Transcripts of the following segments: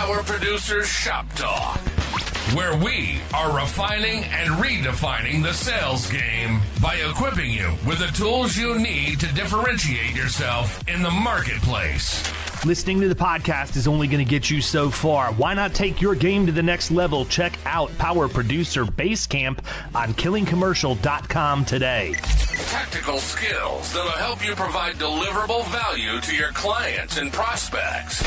Power Producers Shop Talk, where we are refining and redefining the sales game by equipping you with the tools you need to differentiate yourself in the marketplace. Listening to the podcast is only going to get you so far. Why not take your game to the next level? Check out Power Producer Basecamp on killingcommercial.com today. Tactical skills that'll help you provide deliverable value to your clients and prospects.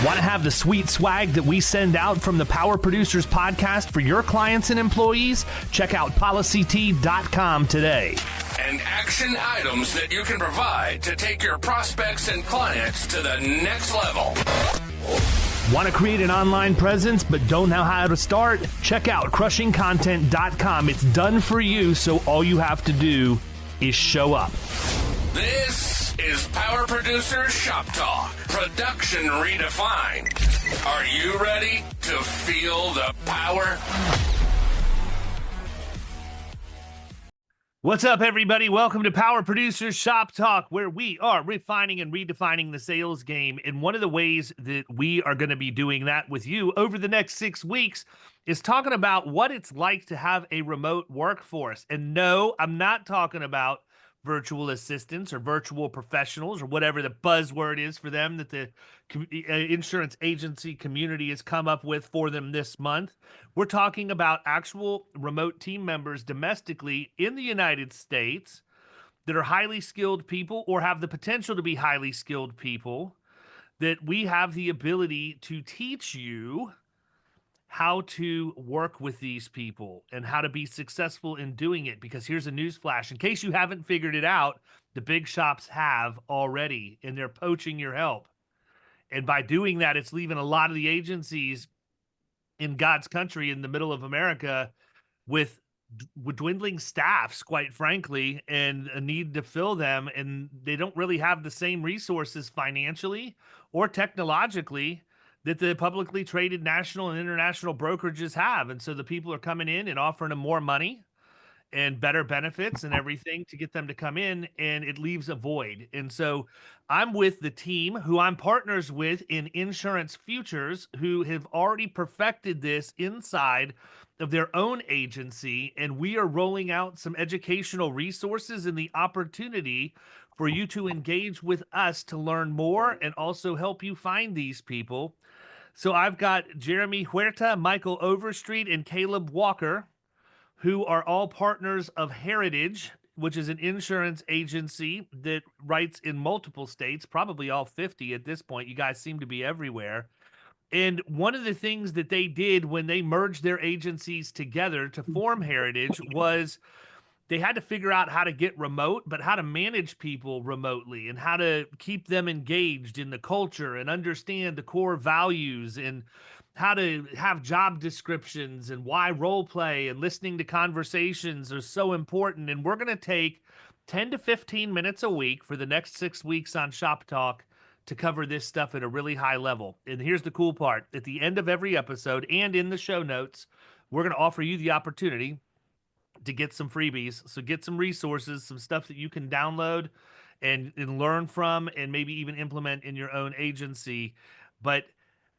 Want to have the sweet swag that we send out from the Power Producers podcast for your clients and employees? Check out policyt.com today. And action items that you can provide to take your prospects and clients to the next level. Want to create an online presence but don't know how to start? Check out crushingcontent.com. It's done for you, so all you have to do is show up. This is Power Producer Shop Talk, production redefined. Are you ready to feel the power? What's up, everybody? Welcome to Power Producers Shop Talk, where we are refining and redefining the sales game. And one of the ways that we are going to be doing that with you over the next 6 weeks is talking about what it's like to have a remote workforce. And no, I'm not talking about virtual assistants or virtual professionals or whatever the buzzword is for them that the insurance agency community has come up with for them this month. We're talking about actual remote team members domestically in the United States that are highly skilled people or have the potential to be highly skilled people that we have the ability to teach you how to work with these people and how to be successful in doing it. Because here's a news flash. In case you haven't figured it out, the big shops have already, and they're poaching your help. And by doing that, it's leaving a lot of the agencies in God's country in the middle of America with dwindling staffs, quite frankly, and a need to fill them. And they don't really have the same resources financially or technologically that the publicly traded national and international brokerages have. And so the people are coming in and offering them more money and better benefits and everything to get them to come in, and it leaves a void. And so I'm with the team who I'm partners with in Insurance Futures, who have already perfected this inside of their own agency, and we are rolling out some educational resources and the opportunity for you to engage with us to learn more and also help you find these people. So I've got Jeremy Huerta, Michael Overstreet, and Caleb Walker, who are all partners of Heritage, which is an insurance agency that writes in multiple states, probably all 50 at this point. You guys seem to be everywhere. And one of the things that they did when they merged their agencies together to form Heritage was they had to figure out how to get remote, but how to manage people remotely and how to keep them engaged in the culture and understand the core values and how to have job descriptions and why role play and listening to conversations are so important. And we're going to take 10 to 15 minutes a week for the next 6 weeks on Shop Talk to cover this stuff at a really high level. And here's the cool part. At the end of every episode and in the show notes, we're going to offer you the opportunity to get some freebies. So get some resources, some stuff that you can download and learn from and maybe even implement in your own agency. But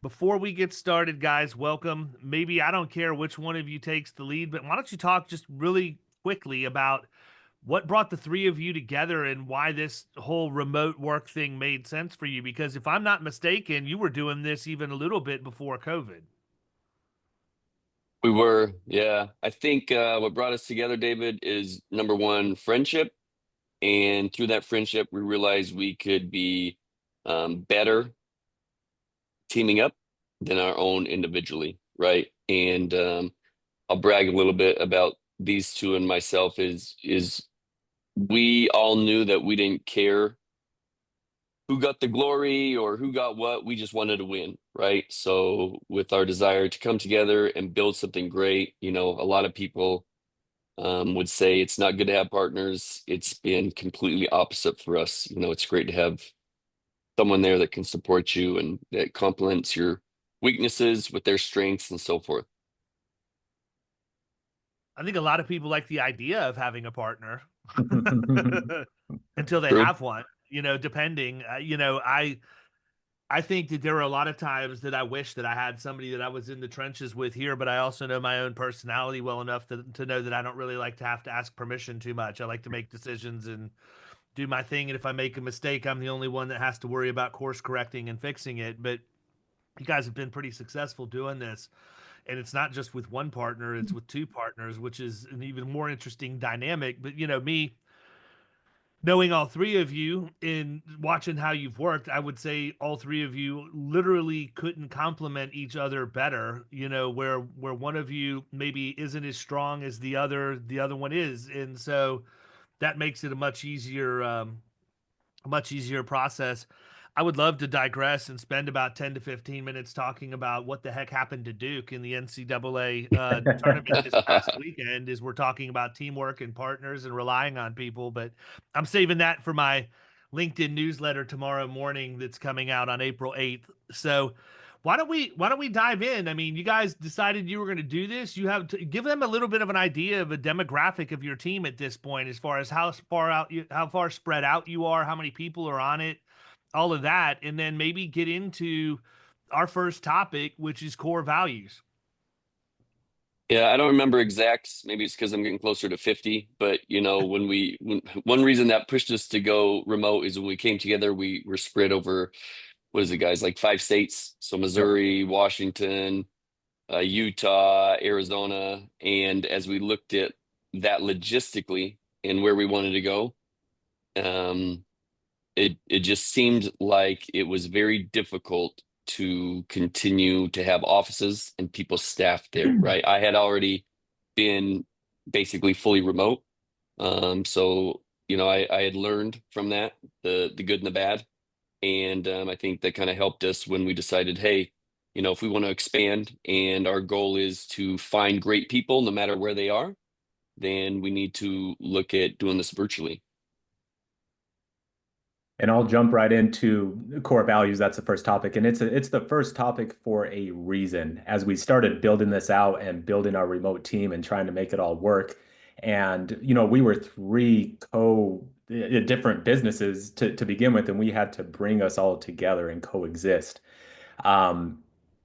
before we get started, guys, welcome. Maybe I don't care which one of you takes the lead, but why don't you talk just really quickly about what brought the three of you together and why this whole remote work thing made sense for you? Because if I'm not mistaken, you were doing this even a little bit before COVID. We were, yeah. I think what brought us together, David, is number one, friendship. And through that friendship, we realized we could be better teaming up than our own individually, right? And I'll brag a little bit about these two and myself is we all knew that we didn't care who got the glory or who got what. We just wanted to win, right? So with our desire to come together and build something great, you know, a lot of people would say it's not good to have partners. It's been completely opposite for us. You know, it's great to have someone there that can support you and that complements your weaknesses with their strengths and so forth. I think a lot of people like the idea of having a partner until they True. have one, you know, depending, you know, I think that there are a lot of times that I wish that I had somebody that I was in the trenches with here, but I also know my own personality well enough to know that I don't really like to have to ask permission too much. I like to make decisions and do my thing. And if I make a mistake, I'm the only one that has to worry about course correcting and fixing it. But you guys have been pretty successful doing this. And it's not just with one partner, it's with two partners, which is an even more interesting dynamic. But, me knowing all three of you and watching how you've worked, I would say all three of you literally couldn't complement each other better. Where one of you maybe isn't as strong as the other one is, and so that makes it a much easier process. I would love to digress and spend about 10 to 15 minutes talking about what the heck happened to Duke in the NCAA tournament this past weekend, as we're talking about teamwork and partners and relying on people. But I'm saving that for my LinkedIn newsletter tomorrow morning that's coming out on April 8th. So why don't we dive in? I mean, you guys decided you were going to do this. You have to give them a little bit of an idea of a demographic of your team at this point, as far as how far spread out you are, how many people are on it, all of that, and then maybe get into our first topic, which is core values. Yeah, I don't remember exacts. Maybe it's because I'm getting closer to 50. But one reason that pushed us to go remote is when we came together, we were spread over, what is it, guys, like 5 states. So Yep. Missouri, Washington, Utah, Arizona. And as we looked at that logistically and where we wanted to go, um, it just seemed like it was very difficult to continue to have offices and people staffed there, right? I had already been basically fully remote. So I had learned from that, the good and the bad. And I think that kind of helped us when we decided, hey, if we want to expand and our goal is to find great people no matter where they are, then we need to look at doing this virtually. And I'll jump right into core values. That's the first topic. And it's the first topic for a reason. As we started building this out and building our remote team and trying to make it all work. And, we were three different businesses to begin with, and we had to bring us all together and coexist. Um,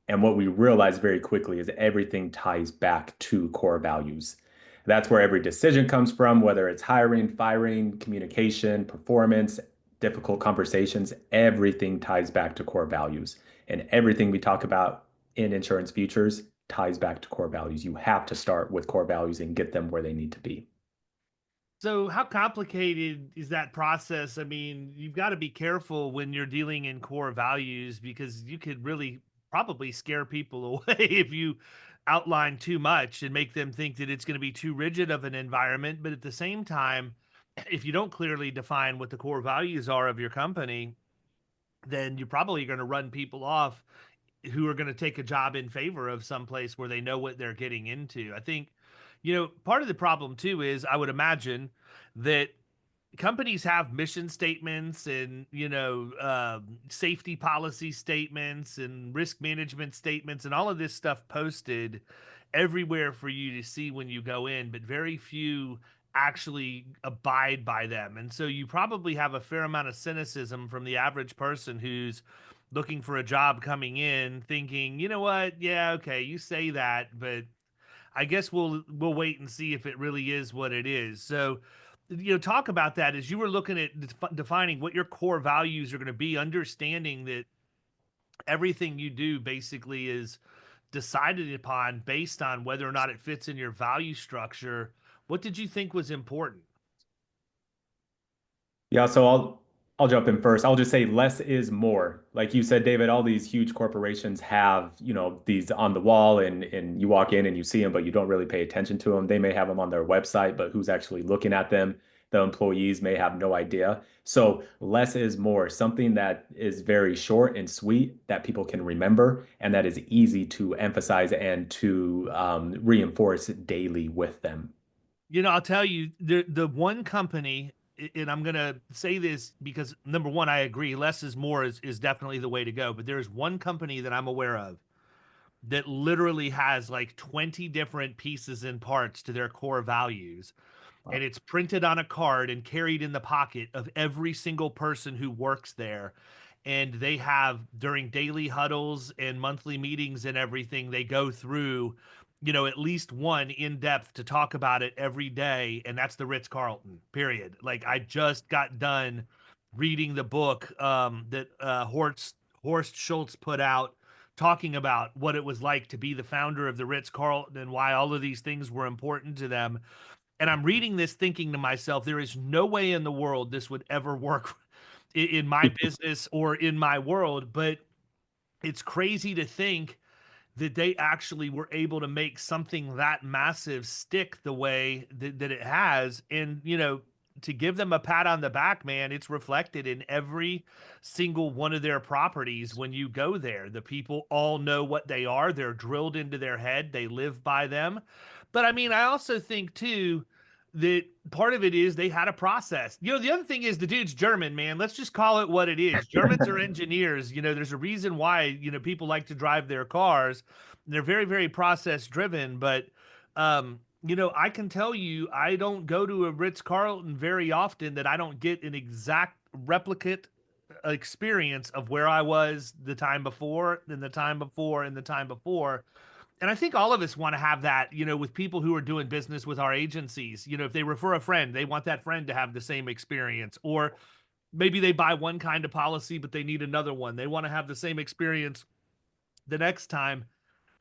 and what we realized very quickly is everything ties back to core values. That's where every decision comes from, whether it's hiring, firing, communication, performance, difficult conversations, everything ties back to core values. And everything we talk about in insurance futures ties back to core values. You have to start with core values and get them where they need to be. So how complicated is that process? I mean, you've got to be careful when you're dealing in core values, because you could really probably scare people away if you outline too much and make them think that it's going to be too rigid of an environment. But at the same time, if you don't clearly define what the core values are of your company, then you're probably going to run people off who are going to take a job in favor of someplace where they know what they're getting into. I think, part of the problem too is, I would imagine that companies have mission statements and safety policy statements and risk management statements and all of this stuff posted everywhere for you to see when you go in, but very few actually abide by them. And so you probably have a fair amount of cynicism from the average person who's looking for a job coming in, thinking, you know what, yeah, okay, you say that, but I guess we'll wait and see if it really is what it is. So, talk about that as you were looking at defining what your core values are going to be, understanding that everything you do basically is decided upon based on whether or not it fits in your value structure. What did you think was important? Yeah, so I'll jump in first. I'll just say less is more. Like you said, David, all these huge corporations have, these on the wall, and you walk in and you see them, but you don't really pay attention to them. They may have them on their website, but who's actually looking at them? The employees may have no idea. So less is more, something that is very short and sweet that people can remember and that is easy to emphasize and to reinforce daily with them. I'll tell you, the one company, and I'm gonna say this because number one, I agree, less is more is definitely the way to go. But there is one company that I'm aware of that literally has like 20 different pieces and parts to their core values. And Wow. it's printed on a card and carried in the pocket of every single person who works there. and they have, during daily huddles and monthly meetings and everything, they go through, at least one in depth to talk about it every day. And that's the Ritz-Carlton, period. Like, I just got done reading the book that Horst Schulze put out, talking about what it was like to be the founder of the Ritz-Carlton and why all of these things were important to them. And I'm reading this thinking to myself, there is no way in the world this would ever work in my business or in my world. But it's crazy to think that they actually were able to make something that massive stick the way that it has. And, to give them a pat on the back, man, it's reflected in every single one of their properties. When you go there, the people all know what they are. They're drilled into their head. They live by them. But I mean, I also think too, that part of it is they had a process. The other thing is the dude's German, man. Let's just call it what it is. Germans are engineers. There's a reason why, people like to drive their cars. They're very, very process driven. But, I can tell you, I don't go to a Ritz-Carlton very often that I don't get an exact replicate experience of where I was the time before, and the time before, and the time before. And I think all of us want to have that, with people who are doing business with our agencies. If they refer a friend, they want that friend to have the same experience. Or maybe they buy one kind of policy, but they need another one. They want to have the same experience the next time.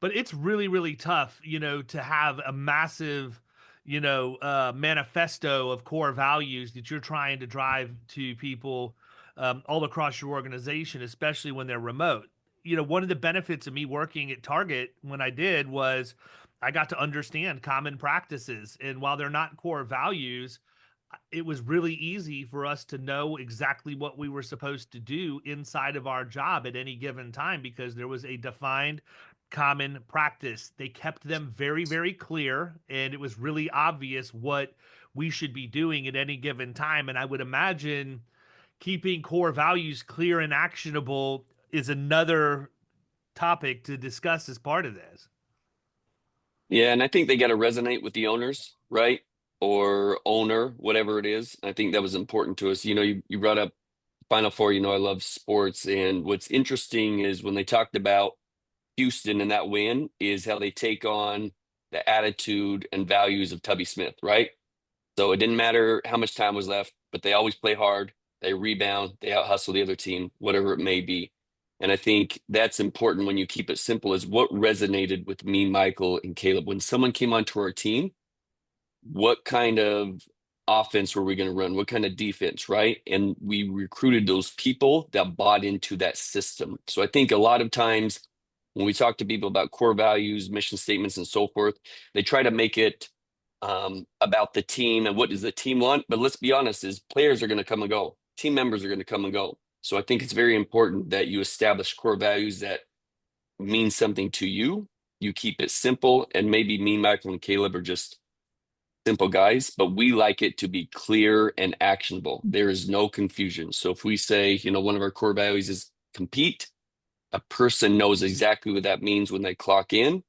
But it's really, really tough, to have a massive, manifesto of core values that you're trying to drive to people all across your organization, especially when they're remote. One of the benefits of me working at Target when I did was I got to understand common practices. And while they're not core values, it was really easy for us to know exactly what we were supposed to do inside of our job at any given time, because there was a defined common practice. They kept them very, very clear, and it was really obvious what we should be doing at any given time. And I would imagine keeping core values clear and actionable is another topic to discuss as part of this. Yeah, and I think they got to resonate with the owners, right? Or owner, whatever it is. I think that was important to us. You brought up Final Four. I love sports. And what's interesting is when they talked about Houston and that win is how they take on the attitude and values of Tubby Smith, right? So it didn't matter how much time was left, but they always play hard. They rebound, they out hustle the other team, whatever it may be. And I think that's important when you keep it simple, is what resonated with me, Michael, and Caleb. When someone came onto our team, what kind of offense were we going to run? What kind of defense, right? And we recruited those people that bought into that system. So I think a lot of times when we talk to people about core values, mission statements, and so forth, they try to make it about the team and what does the team want. But let's be honest, is players are going to come and go. Team members are going to come and go. So I think it's very important that you establish core values that mean something to you. You keep it simple, and maybe me, Michael, and Caleb are just simple guys, but we like it to be clear and actionable. There is no confusion. So if we say, one of our core values is compete, a person knows exactly what that means when they clock in,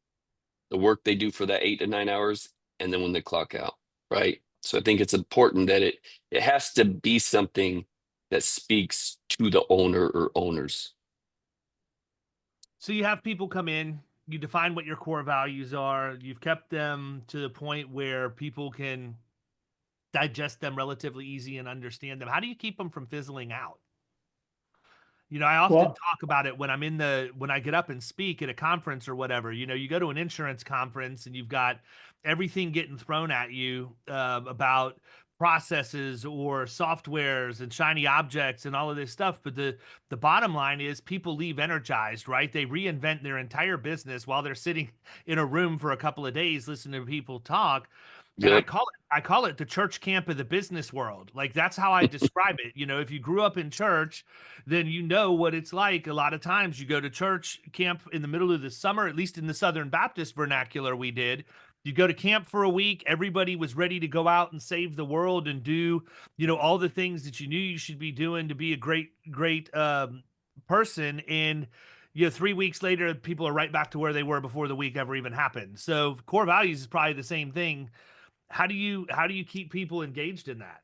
the work they do for that 8 to 9 hours, and then when they clock out, right? So I think it's important that it has to be something that speaks to the owner or owners. So you have people come in, you define what your core values are, you've kept them to the point where people can digest them relatively easy and understand them. How do you keep them from fizzling out? I often talk about it when I get up and speak at a conference or whatever. You go to an insurance conference and you've got everything getting thrown at you about processes or softwares and shiny objects and all of this stuff. But the bottom line is people leave energized, right? They reinvent their entire business while they're sitting in a room for a couple of days listening to people talk. And Yep. I call it the church camp of the business world. Like, that's how I describe it. If you grew up in church, then you know what it's like. A lot of times you go to church camp in the middle of the summer, at least in the Southern Baptist vernacular we did. You go to camp for a week, everybody was ready to go out and save the world and do, all the things that you knew you should be doing to be a great person. And 3 weeks later, people are right back to where they were before the week ever even happened. So core values is probably the same thing. How do you keep people engaged in that?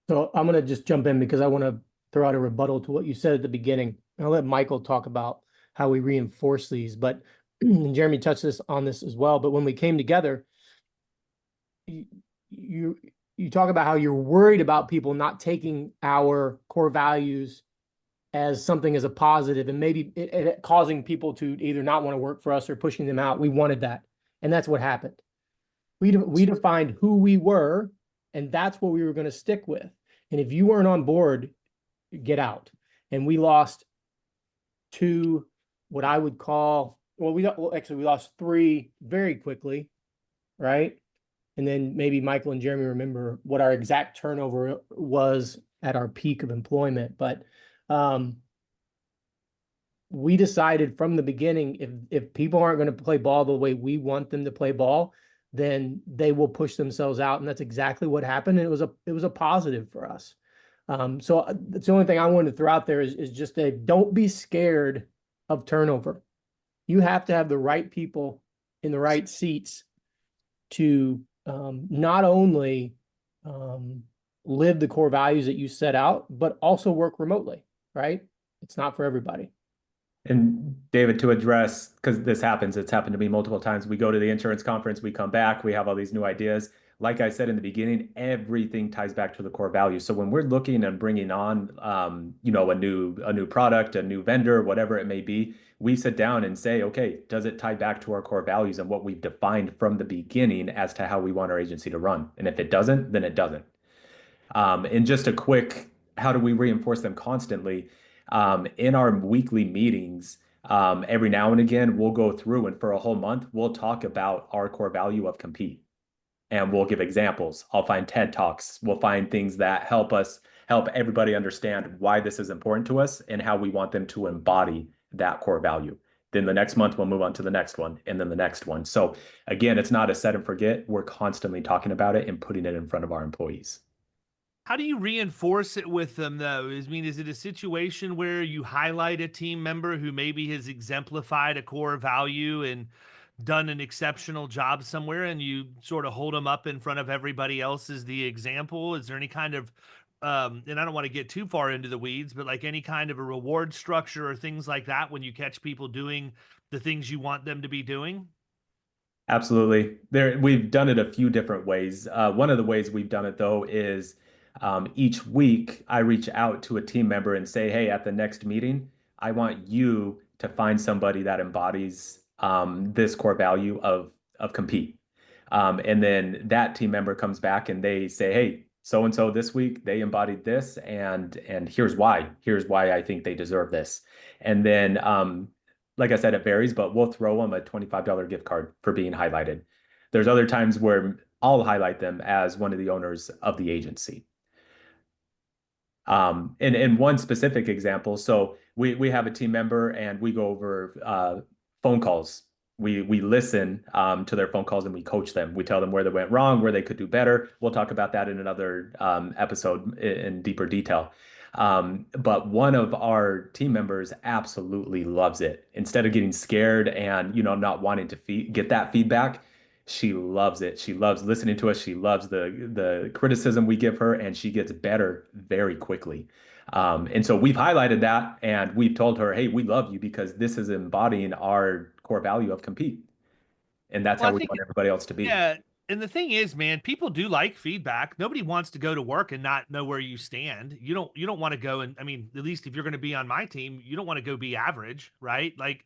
So I'm going to just jump in because I want to throw out a rebuttal to what you said at the beginning. I'll let Michael talk about how we reinforce these, but and Jeremy touched on this as well. But when we came together, you talk about how you're worried about people not taking our core values as something as a positive, and maybe it causing people to either not want to work for us or pushing them out. We wanted that, and that's what happened. We defined who we were, and that's what we were going to stick with. And if you weren't on board, get out. And we lost two, what I would call, we lost three very quickly, right? And then maybe Michael and Jeremy remember what our exact turnover was at our peak of employment. But we decided from the beginning, if people aren't going to play ball the way we want them to play ball, then they will push themselves out. And that's exactly what happened. And it was a positive for us. So that's the only thing I wanted to throw out there is just that don't be scared of turnover. You have to have the right people in the right seats to not only live the core values that you set out, but also work remotely, right? It's not for everybody. And David, to address, because this happens, it's happened to me multiple times. We go to the insurance conference, we come back, we have all these new ideas. Like I said in the beginning, everything ties back to the core values. So when we're looking and bringing on, a new product, a new vendor, whatever it may be, we sit down and say, okay, does it tie back to our core values and what we've defined from the beginning as to how we want our agency to run? And if it doesn't, then it doesn't. And just a quick, how do we reinforce them constantly? In our weekly meetings, every now and again, we'll go through and for a whole month, we'll talk about our core value of compete. And we'll give examples. I'll find TED Talks. We'll find things that help everybody understand why this is important to us and how we want them to embody that core value. Then the next month, we'll move on to the next one and then the next one. So again, it's not a set and forget. We're constantly talking about it and putting it in front of our employees. How do you reinforce it with them, though? Is it a situation where you highlight a team member who maybe has exemplified a core value and done an exceptional job somewhere, and you sort of hold them up in front of everybody else as the example? Is there any kind of, and I don't want to get too far into the weeds, but like any kind of a reward structure or things like that when you catch people doing the things you want them to be doing? Absolutely. We've done it a few different ways. One of the ways we've done it, though, is each week I reach out to a team member and say, hey, at the next meeting, I want you to find somebody that embodies this core value of compete. And then that team member comes back and they say, hey, so-and-so this week, they embodied this, and here's why. Here's why I think they deserve this. And then, like I said, it varies, but we'll throw them a $25 gift card for being highlighted. There's other times where I'll highlight them as one of the owners of the agency. And one specific example, so we have a team member and we go over phone calls. We listen to their phone calls and we coach them. We tell them where they went wrong, where they could do better. We'll talk about that in another episode in deeper detail. But one of our team members absolutely loves it. Instead of getting scared and not wanting to get that feedback, she loves it. She loves listening to us. She loves the criticism we give her, and she gets better very quickly. And so we've highlighted that, and we've told her, hey, we love you because this is embodying our core value of compete. And that's how we want everybody else to be. Yeah. And the thing is, man, people do like feedback. Nobody wants to go to work and not know where you stand. You don't want to go and, at least if you're going to be on my team, you don't want to go be average, right? Like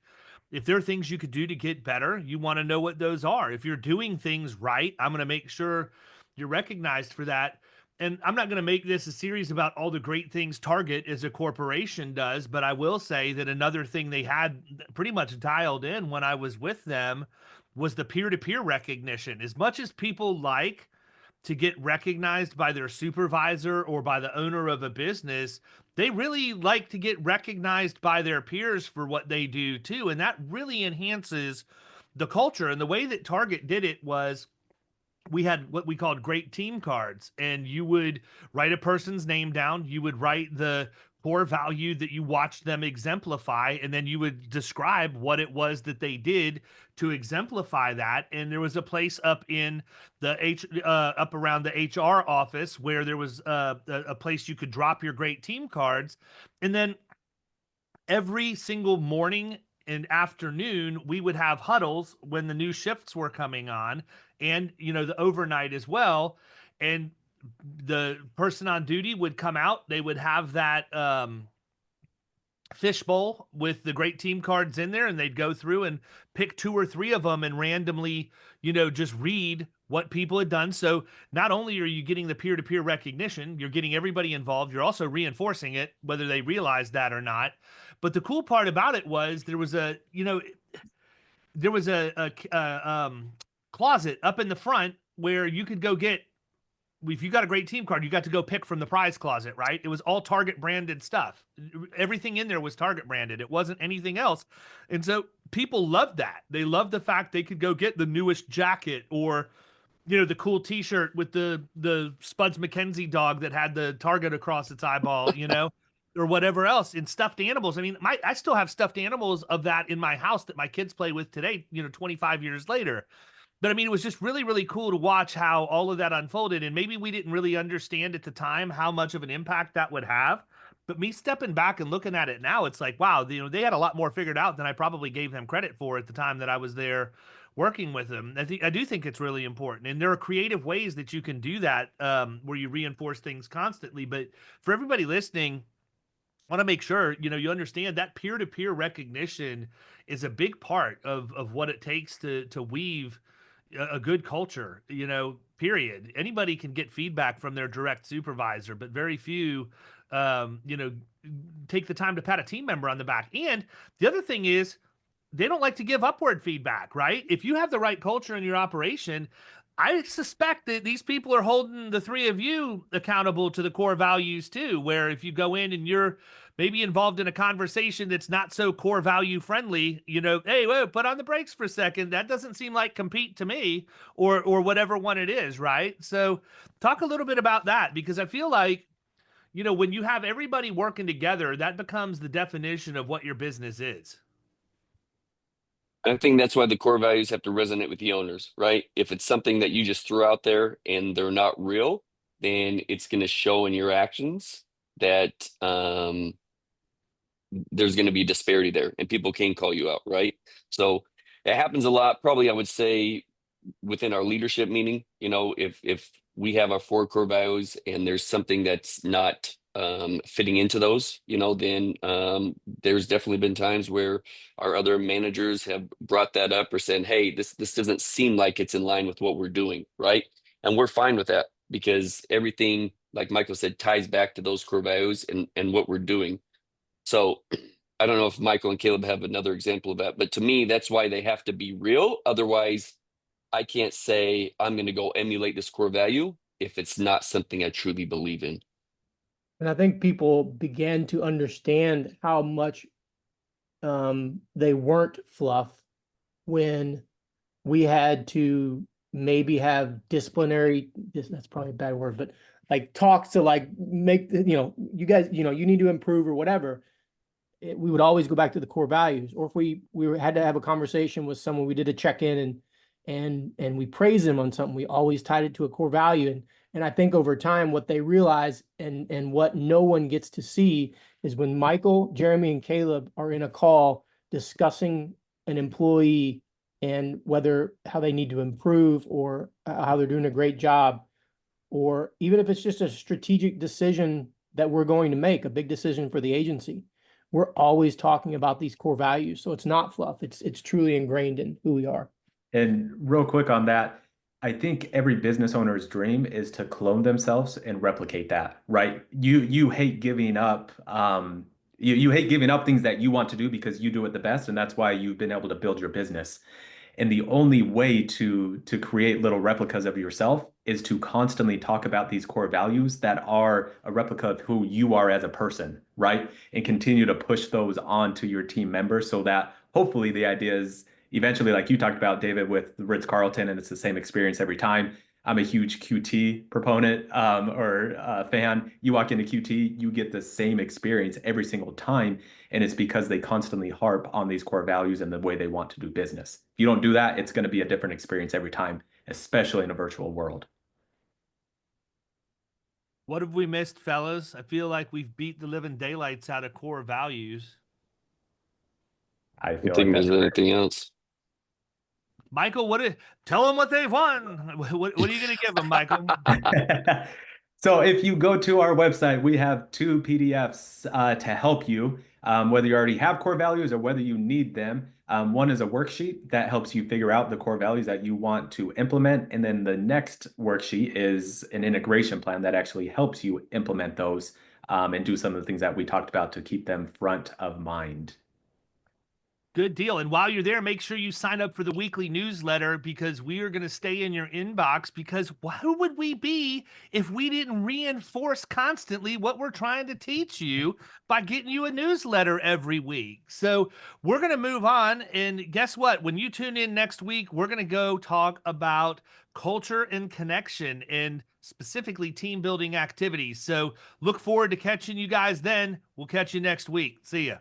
if there are things you could do to get better, you want to know what those are. If you're doing things right, I'm going to make sure you're recognized for that. And I'm not going to make this a series about all the great things Target as a corporation does, but I will say that another thing they had pretty much dialed in when I was with them was the peer-to-peer recognition. As much as people like to get recognized by their supervisor or by the owner of a business, they really like to get recognized by their peers for what they do too. And that really enhances the culture. And the way that Target did it was we had what we called great team cards, and you would write a person's name down. You would write the core value that you watched them exemplify, and then you would describe what it was that they did to exemplify that. And there was a place up in the up around the HR office where there was a place you could drop your great team cards, and then every single morning and afternoon we would have huddles when the new shifts were coming on, and the overnight as well. And the person on duty would come out, they would have that fishbowl with the great team cards in there, and they'd go through and pick 2 or 3 of them and randomly just read what people had done. So not only are you getting the peer-to-peer recognition, you're getting everybody involved, you're also reinforcing it, whether they realize that or not. But the cool part about it was there was a closet up in the front where you could go get, if you got a great team card, you got to go pick from the prize closet, right? It was all Target branded stuff. Everything in there was Target branded. It wasn't anything else. And so people loved that. They loved the fact they could go get the newest jacket, or the cool t-shirt with the Spuds McKenzie dog that had the Target across its eyeball, or whatever else. And stuffed animals. I mean, I still have stuffed animals of that in my house that my kids play with today, 25 years later. But I mean, it was just really, really cool to watch how all of that unfolded. And maybe we didn't really understand at the time how much of an impact that would have. But me stepping back and looking at it now, it's like, wow, they had a lot more figured out than I probably gave them credit for at the time that I was there working with them. I do think it's really important. And there are creative ways that you can do that, where you reinforce things constantly. But for everybody listening, I want to make sure you understand that peer-to-peer recognition is a big part of what it takes to weave a good culture, period. Anybody can get feedback from their direct supervisor, but very few, take the time to pat a team member on the back. And the other thing is, they don't like to give upward feedback, right? If you have the right culture in your operation, I suspect that these people are holding the 3 of you accountable to the core values too, where if you go in and you're maybe involved in a conversation that's not so core value friendly, hey, whoa, put on the brakes for a second. That doesn't seem like compete to me, or whatever one it is, right? So talk a little bit about that, because I feel like, when you have everybody working together, that becomes the definition of what your business is. I think that's why the core values have to resonate with the owners, right? If it's something that you just threw out there and they're not real, then it's going to show in your actions that there's going to be disparity there, and people can call you out, right? So it happens a lot. Probably, I would say, within our leadership meeting, if we have our 4 core values and there's something that's not fitting into those, then there's definitely been times where our other managers have brought that up or said, hey, this doesn't seem like it's in line with what we're doing, right? And we're fine with that, because everything, like Michael said, ties back to those core values and what we're doing. So I don't know if Michael and Caleb have another example of that, but to me, that's why they have to be real. Otherwise, I can't say I'm going to go emulate this core value if it's not something I truly believe in. And I think people began to understand how much they weren't fluff when we had to maybe have disciplinary, that's probably a bad word, but like talks to like make, you guys, you need to improve or whatever. We would always go back to the core values. Or if we had to have a conversation with someone, we did a check-in and we praise them on something, we always tied it to a core value. And I think over time, what they realize and what no one gets to see is when Michael, Jeremy, and Caleb are in a call discussing an employee and how they need to improve, or how they're doing a great job, or even if it's just a strategic decision that we're going to make, a big decision for the agency, we're always talking about these core values. So it's not fluff. It's truly ingrained in who we are. And real quick on that, I think every business owner's dream is to clone themselves and replicate that, right? You hate giving up, you hate giving up things that you want to do because you do it the best, and that's why you've been able to build your business. And the only way to create little replicas of yourself is to constantly talk about these core values that are a replica of who you are as a person, right? And continue to push those on to your team members, so that hopefully the idea is eventually, like you talked about, David, with the Ritz-Carlton, and it's the same experience every time. I'm a huge QT proponent or fan. You walk into QT, you get the same experience every single time. And it's because they constantly harp on these core values and the way they want to do business. If you don't do that, it's going to be a different experience every time, especially in a virtual world. What have we missed, fellas? I feel like we've beat the living daylights out of core values. I I feel think like there's that's anything else. Michael, tell them what they've won. What are you going to give them, Michael? So if you go to our website, we have 2 PDFs to help you, whether you already have core values or whether you need them. One is a worksheet that helps you figure out the core values that you want to implement. And then the next worksheet is an integration plan that actually helps you implement those and do some of the things that we talked about to keep them front of mind. Good deal. And while you're there, make sure you sign up for the weekly newsletter because we are going to stay in your inbox, because who would we be if we didn't reinforce constantly what we're trying to teach you by getting you a newsletter every week? So we're going to move on. And guess what? When you tune in next week, we're going to go talk about culture and connection and specifically team building activities. So look forward to catching you guys then. We'll catch you next week. See ya.